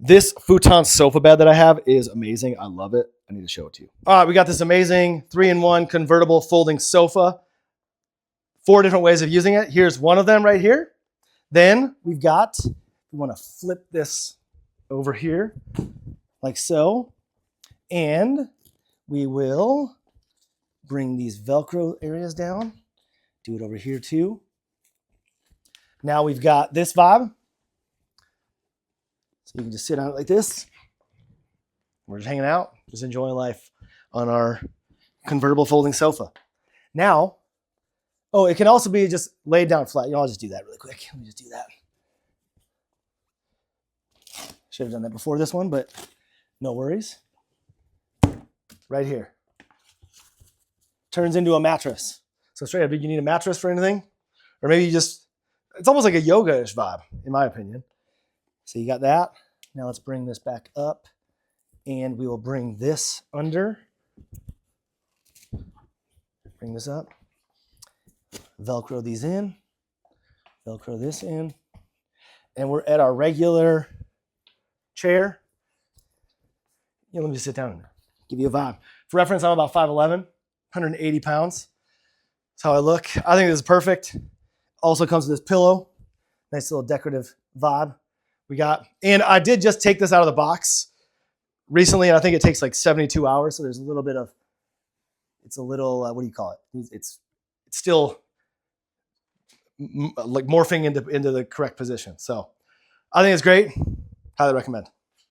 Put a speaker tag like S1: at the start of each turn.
S1: This futon sofa bed that I have is amazing. I love it. I need to show it to you. All right, we got this amazing 3-in-1 convertible folding sofa. 4 different ways of using it. Here's one of them right here. Then we've got, we want to flip this over here like so. And we will bring these Velcro areas down. Do it over here too. Now we've got this vibe. So you can just sit on it like this. We're just hanging out, just enjoying life on our convertible folding sofa. Now, oh, it can also be just laid down flat. I'll just do that really quick. Let me just do that. Should have done that before this one, but no worries. Right here. Turns into a mattress. So straight up, do you need a mattress for anything? Or maybe you just, it's almost like a yoga-ish vibe, in my opinion. So you got that. Now let's bring this back up and we will bring this under. Bring this up. Velcro these in. Velcro this in. And we're at our regular chair. Yeah, let me just sit down and give you a vibe. For reference, I'm about 5'11", 180 pounds. That's how I look. I think this is perfect. Also comes with this pillow. Nice little decorative vibe we got. And I did just take this out of the box recently, and I think it takes like 72 hours. So there's a little bit of, it's a little, what do you call it? It's still like morphing into the correct position. So I think it's great. Highly recommend.